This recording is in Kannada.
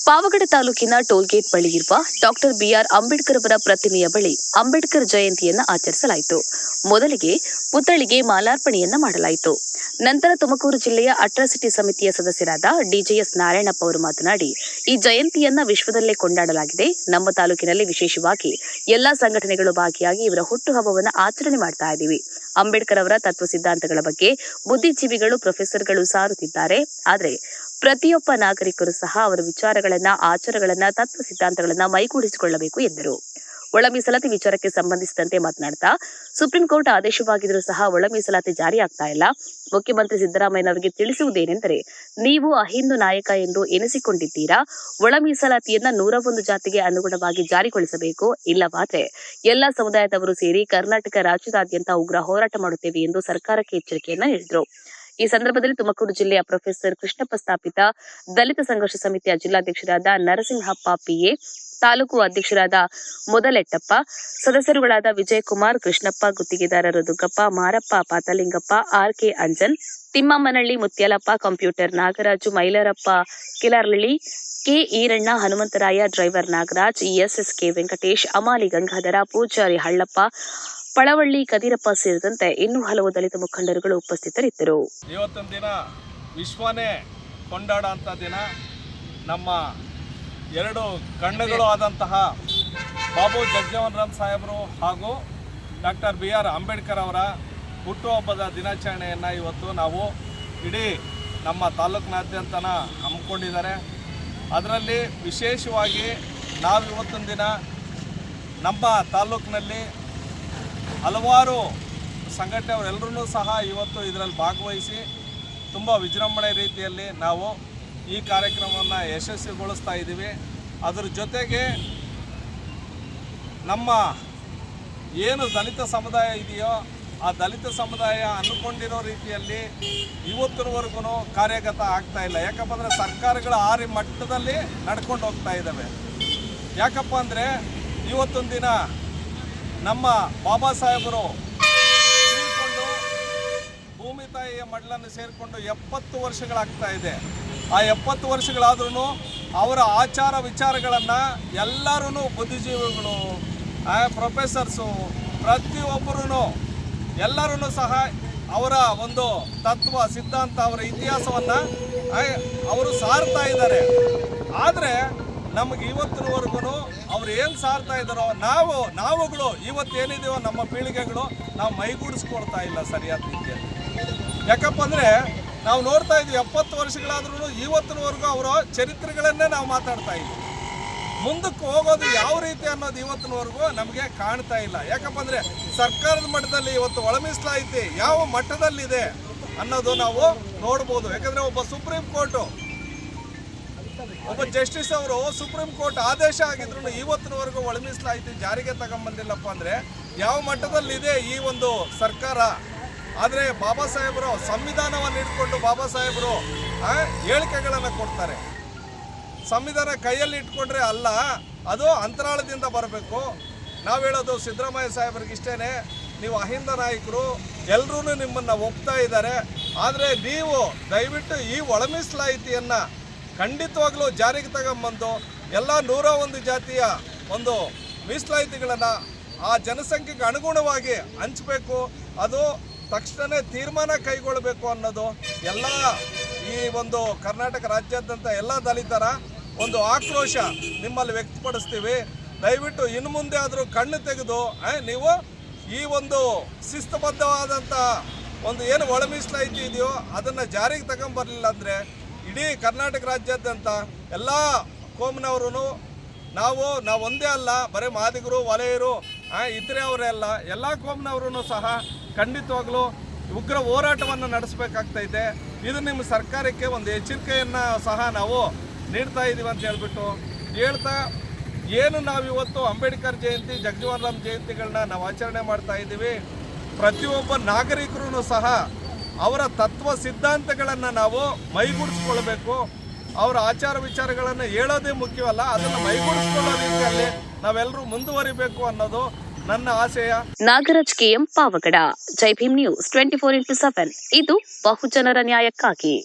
ಪಾವಗಡ ತಾಲೂಕಿನ ಟೋಲ್ಗೇಟ್ ಬಳಿ ಇರುವ ಡಾಕ್ಟರ್ ಬಿಆರ್ ಅಂಬೇಡ್ಕರ್ ಅವರ ಪ್ರತಿಮೆಯ ಬಳಿ ಅಂಬೇಡ್ಕರ್ ಜಯಂತಿಯನ್ನು ಆಚರಿಸಲಾಯಿತು. ಮೊದಲಿಗೆ ಪುತ್ಥಳಿಗೆ ಮಾಲಾರ್ಪಣೆಯನ್ನ ಮಾಡಲಾಯಿತು. ನಂತರ ತುಮಕೂರು ಜಿಲ್ಲೆಯ ಅಟ್ರಾಸಿಟಿ ಸಮಿತಿಯ ಸದಸ್ಯರಾದ ಡಿಜೆಎಸ್ ನಾರಾಯಣಪ್ಪ ಅವರು ಮಾತನಾಡಿ, ಈ ಜಯಂತಿಯನ್ನ ವಿಶ್ವದಲ್ಲೇ ಕೊಂಡಾಡಲಾಗಿದೆ. ನಮ್ಮ ತಾಲೂಕಿನಲ್ಲಿ ವಿಶೇಷವಾಗಿ ಎಲ್ಲಾ ಸಂಘಟನೆಗಳು ಭಾಗಿಯಾಗಿ ಇವರ ಹುಟ್ಟುಹಬ್ಬವನ್ನು ಆಚರಣೆ ಮಾಡ್ತಾ ಇದ್ದೀವಿ. ಅಂಬೇಡ್ಕರ್ ಅವರ ತತ್ವ ಸಿದ್ಧಾಂತಗಳ ಬಗ್ಗೆ ಬುದ್ಧಿಜೀವಿಗಳು, ಪ್ರೊಫೆಸರ್ಗಳು ಸಾರುತ್ತಿದ್ದಾರೆ. ಆದರೆ ಪ್ರತಿಯೊಬ್ಬ ನಾಗರಿಕರು ಸಹ ಅವರ ವಿಚಾರಗಳನ್ನ, ಆಚಾರಗಳನ್ನ, ತತ್ವ ಸಿದ್ಧಾಂತಗಳನ್ನ ಮೈಗೂಡಿಸಿಕೊಳ್ಳಬೇಕು ಎಂದರು. ಒಳ ಮೀಸಲಾತಿ ವಿಚಾರಕ್ಕೆ ಸಂಬಂಧಿಸಿದಂತೆ ಮಾತನಾಡ್ತಾ, ಸುಪ್ರೀಂ ಕೋರ್ಟ್ ಆದೇಶವಾಗಿದ್ರೂ ಸಹ ಒಳ ಮೀಸಲಾತಿ ಜಾರಿಯಾಗ್ತಾ ಇಲ್ಲ. ಮುಖ್ಯಮಂತ್ರಿ ಸಿದ್ದರಾಮಯ್ಯನವರಿಗೆ ತಿಳಿಸುವುದೇನೆಂದರೆ, ನೀವು ಅಹಿಂದು ನಾಯಕ ಎಂದು ಎನಿಸಿಕೊಂಡಿದ್ದೀರಾ. ಒಳ ಮೀಸಲಾತಿಯನ್ನ 101 ಜಾತಿಗೆ ಅನುಗುಣವಾಗಿ ಜಾರಿಗೊಳಿಸಬೇಕು. ಇಲ್ಲವಾದ್ರೆ ಎಲ್ಲಾ ಸಮುದಾಯದವರು ಸೇರಿ ಕರ್ನಾಟಕ ರಾಜ್ಯದಾದ್ಯಂತ ಉಗ್ರ ಹೋರಾಟ ಮಾಡುತ್ತೇವೆ ಎಂದು ಸರ್ಕಾರಕ್ಕೆ ಎಚ್ಚರಿಕೆಯನ್ನ ನೀಡಿದರು. ಈ ಸಂದರ್ಭದಲ್ಲಿ ತುಮಕೂರು ಜಿಲ್ಲೆಯ ಪ್ರೊಫೆಸರ್ ಕೃಷ್ಣಪ್ಪ ಸ್ಥಾಪಿತ ದಲಿತ ಸಂಘರ್ಷ ಸಮಿತಿಯ ಜಿಲ್ಲಾಧ್ಯಕ್ಷರಾದ ನರಸಿಂಹಪ್ಪ ಪಿಎ, ತಾಲೂಕು ಅಧ್ಯಕ್ಷರಾದ ಮೊದಲೆಟ್ಟಪ್ಪ, ಸದಸ್ಯರುಗಳಾದ ವಿಜಯಕುಮಾರ್, ಕೃಷ್ಣಪ್ಪ, ಗುತ್ತಿಗೆದಾರರು Duggappa, Marappa, Pathalingappa, RK Anjan, Thimmammanahalli, Muthyalappa, computer Nagaraju, Mailarappa Kilarlahalli, K Eranna, Hanumantharaya, driver Nagaraj, SSK Venkatesh, ಅಮಾಲಿ ಗಂಗಾಧರ, ಪೂಜಾರಿ ಹಳ್ಳಪ್ಪ, ಪಳವಳ್ಳಿ ಕದಿರಪ್ಪ ಸೇರಿದಂತೆ ಇನ್ನೂ ಹಲವು ದಲಿತ ಮುಖಂಡರುಗಳು ಉಪಸ್ಥಿತರಿದ್ದರು. ಇವತ್ತಿನ ದಿನ ವಿಶ್ವನೇ ಕೊಂಡಾಡುವಂಥ ದಿನ. ನಮ್ಮ ಎರಡು ಕಣ್ಣುಗಳು ಆದಂತಹ ಬಾಬು ಜಗಜೀವನ್ ರಾಮ್ ಸಾಹೇಬರು ಹಾಗೂ ಡಾಕ್ಟರ್ ಬಿಆರ್ ಅಂಬೇಡ್ಕರ್ ಅವರ ಹುಟ್ಟುಹಬ್ಬದ ದಿನಾಚರಣೆಯನ್ನು ಇವತ್ತು ನಾವು ಇಡೀ ನಮ್ಮ ತಾಲೂಕಿನಾದ್ಯಂತ ಹಮ್ಮಿಕೊಂಡಿದ್ದಾರೆ. ಅದರಲ್ಲಿ ವಿಶೇಷವಾಗಿ ನಾವು ಇವತ್ತಿನ ದಿನ ನಮ್ಮ ತಾಲೂಕಿನಲ್ಲಿ ಹಲವಾರು ಸಂಘಟನೆಯವರೆಲ್ಲರೂ ಸಹ ಇವತ್ತು ಇದರಲ್ಲಿ ಭಾಗವಹಿಸಿ ತುಂಬ ವಿಜೃಂಭಣೆ ರೀತಿಯಲ್ಲಿ ನಾವು ಈ ಕಾರ್ಯಕ್ರಮವನ್ನು ಯಶಸ್ವಿಗೊಳಿಸ್ತಾ ಇದ್ದೀವಿ. ಅದರ ಜೊತೆಗೆ ನಮ್ಮ ಏನು ದಲಿತ ಸಮುದಾಯ ಇದೆಯೋ ಆ ದಲಿತ ಸಮುದಾಯ ಅಂದುಕೊಂಡಿರೋ ರೀತಿಯಲ್ಲಿ ಇವತ್ತಿನವರೆಗೂ ಕಾರ್ಯಗತ ಆಗ್ತಾ ಇಲ್ಲ. ಯಾಕಪ್ಪ ಅಂದರೆ ಸರ್ಕಾರಗಳು ಆರಿ ಮಟ್ಟದಲ್ಲಿ ನಡ್ಕೊಂಡು ಹೋಗ್ತಾ ಇದ್ದಾವೆ. ಯಾಕಪ್ಪ ಅಂದರೆ ಇವತ್ತೊಂದು ದಿನ ನಮ್ಮ ಬಾಬಾ ಸಾಹೇಬರು ಸೇರಿಕೊಂಡು ಭೂಮಿ ತಾಯಿಯ ಮಡ್ಲನ್ನು ಸೇರಿಕೊಂಡು 70 ವರ್ಷಗಳಾಗ್ತಾ ಇದೆ. ಆ 70 ವರ್ಷಗಳಾದ್ರೂ ಅವರ ಆಚಾರ ವಿಚಾರಗಳನ್ನು ಎಲ್ಲರೂ ಬುದ್ಧಿಜೀವಿಗಳು, ಪ್ರೊಫೆಸರ್ಸು, ಪ್ರತಿಯೊಬ್ಬರೂ ಎಲ್ಲರೂ ಸಹ ಅವರ ಒಂದು ತತ್ವ ಸಿದ್ಧಾಂತ, ಅವರ ಇತಿಹಾಸವನ್ನು ಅವರು ಸಾರ್ತಾ ಇದ್ದಾರೆ. ಆದರೆ ನಮಗೆ ಇವತ್ತಿನವರೆಗೂ ಅವ್ರು ಏನು ಸಾರ್ತಾ ಇದ್ದಾರೋ ನಾವುಗಳು ಇವತ್ತೇನಿದೆಯೋ ನಮ್ಮ ಪೀಳಿಗೆಗಳು ನಾವು ಮೈಗೂಡಿಸ್ಕೊಳ್ತಾ ಇಲ್ಲ ಸರಿಯಾದ ರೀತಿಯಲ್ಲಿ. ಯಾಕಪ್ಪ ಅಂದರೆ ನಾವು ನೋಡ್ತಾ ಇದ್ವಿ 70 ವರ್ಷಗಳಾದ್ರೂ ಇವತ್ತಿನವರೆಗೂ ಅವರ ಚರಿತ್ರೆಗಳನ್ನೇ ನಾವು ಮಾತಾಡ್ತಾ ಇದ್ವಿ. ಮುಂದಕ್ಕೆ ಹೋಗೋದು ಯಾವ ರೀತಿ ಅನ್ನೋದು ಇವತ್ತಿನವರೆಗೂ ನಮಗೆ ಕಾಣ್ತಾ ಇಲ್ಲ. ಯಾಕಪ್ಪ ಅಂದರೆ ಸರ್ಕಾರದ ಮಟ್ಟದಲ್ಲಿ ಇವತ್ತು ಒಳ ಮೀಸಲಾತಿ ಯಾವ ಮಟ್ಟದಲ್ಲಿದೆ ಅನ್ನೋದು ನಾವು ನೋಡ್ಬೋದು. ಯಾಕಂದರೆ ಒಬ್ಬ ಜಸ್ಟಿಸ್ ಅವರು ಸುಪ್ರೀಂ ಕೋರ್ಟ್ ಆದೇಶ ಆಗಿದ್ರು ಇವತ್ತಿನವರೆಗೂ ಒಳ ಮೀಸಲಾತಿ ಜಾರಿಗೆ ತಗೊಂಬಂದಿಲ್ಲಪ್ಪ ಅಂದರೆ ಯಾವ ಮಟ್ಟದಲ್ಲಿದೆ ಈ ಒಂದು ಸರ್ಕಾರ. ಆದರೆ ಬಾಬಾ ಸಾಹೇಬರು ಸಂವಿಧಾನವನ್ನು ಇಟ್ಕೊಂಡು ಬಾಬಾ ಸಾಹೇಬರು ಹೇಳಿಕೆಗಳನ್ನು ಕೊಡ್ತಾರೆ. ಸಂವಿಧಾನ ಕೈಯಲ್ಲಿ ಇಟ್ಕೊಂಡ್ರೆ ಅಲ್ಲ, ಅದು ಅಂತರಾಳದಿಂದ ಬರಬೇಕು. ನಾವು ಹೇಳೋದು ಸಿದ್ದರಾಮಯ್ಯ ಸಾಹೇಬ್ರಿಗೆ ಇಷ್ಟೇ, ನೀವು ಅಹಿಂದ ನಾಯಕರು, ಎಲ್ಲರೂ ನಿಮ್ಮನ್ನು ಒಪ್ತಾ ಇದ್ದಾರೆ. ಆದರೆ ನೀವು ದಯವಿಟ್ಟು ಈ ಒಳ ಮೀಸಲಾತಿಯನ್ನು ಖಂಡಿತವಾಗ್ಲೂ ಜಾರಿಗೆ ತಗೊಂಬಂದು ಎಲ್ಲ 101 ಜಾತಿಯ ಒಂದು ಮೀಸಲಾತಿಗಳನ್ನು ಆ ಜನಸಂಖ್ಯೆಗೆ ಅನುಗುಣವಾಗಿ ಹಂಚಬೇಕು. ಅದು ತಕ್ಷಣ ತೀರ್ಮಾನ ಕೈಗೊಳ್ಳಬೇಕು ಅನ್ನೋದು ಎಲ್ಲ ಈ ಒಂದು ಕರ್ನಾಟಕ ರಾಜ್ಯಾದ್ಯಂತ ಎಲ್ಲ ದಲಿತರ ಒಂದು ಆಕ್ರೋಶ ನಿಮ್ಮಲ್ಲಿ ವ್ಯಕ್ತಪಡಿಸ್ತೀವಿ. ದಯವಿಟ್ಟು ಇನ್ನು ಮುಂದೆ ಆದರೂ ಕಣ್ಣು ತೆಗೆದು ನೀವು ಈ ಒಂದು ಶಿಸ್ತುಬದ್ಧವಾದಂಥ ಒಂದು ಏನು ಒಳ ಮೀಸಲಾತಿ ಇದೆಯೋ ಅದನ್ನು ಜಾರಿಗೆ ತಗೊಂಬರಲಿಲ್ಲ ಅಂದರೆ ಇಡೀ ಕರ್ನಾಟಕ ರಾಜ್ಯಾದ್ಯಂತ ಎಲ್ಲ ಕೋಮಿನವರು ನಾವು ಒಂದೇ ಅಲ್ಲ, ಬರೀ ಮಾದಿಗರು, ವಲಯರು, ಇತರೆ ಅವರೆಲ್ಲ ಎಲ್ಲ ಕೋಮಿನವರು ಸಹ ಖಂಡಿತವಾಗ್ಲೂ ಉಗ್ರ ಹೋರಾಟವನ್ನು ನಡೆಸಬೇಕಾಗ್ತೈತೆ. ಇದು ನಿಮ್ಮ ಸರ್ಕಾರಕ್ಕೆ ಒಂದು ಎಚ್ಚರಿಕೆಯನ್ನು ಸಹ ನಾವು ನೀಡ್ತಾ ಇದ್ದೀವಿ ಅಂತ ಹೇಳ್ತಾ ಏನು ನಾವಿವತ್ತು ಅಂಬೇಡ್ಕರ್ ಜಯಂತಿ, ಜಗಜೀವನ್ ರಾಮ್ ಜಯಂತಿಗಳನ್ನ ನಾವು ಆಚರಣೆ ಮಾಡ್ತಾ ಇದ್ದೀವಿ. ಪ್ರತಿಯೊಬ್ಬ ನಾಗರಿಕರು ಸಹ ಅವರ ತತ್ವ ಸಿದ್ಧಾಂತಗಳನ್ನು ನಾವು ಮೈಗೂಡಿಸ್ಕೊಳ್ಬೇಕು. ಅವರ ಆಚಾರ ವಿಚಾರಗಳನ್ನು ಹೇಳೋದೇ ಮುಖ್ಯವಲ್ಲ, ಅದನ್ನು ಮೈಗೂಡಿಸ್ಕೊಳ್ಳೋ ರೀತಿಯಲ್ಲಿ ನಾವೆಲ್ಲರೂ ಮುಂದುವರಿಬೇಕು ಅನ್ನೋದು ನನ್ನ ಆಶಯ. ನಾಗರಾಜ್ ಕೆಎಂ, ಪಾವಗಡ, ಜೈ ಭೀಮ್ ನ್ಯೂಸ್ 24x7. ಇದು ಬಹುಜನರ ನ್ಯಾಯಕ್ಕಾಗಿ.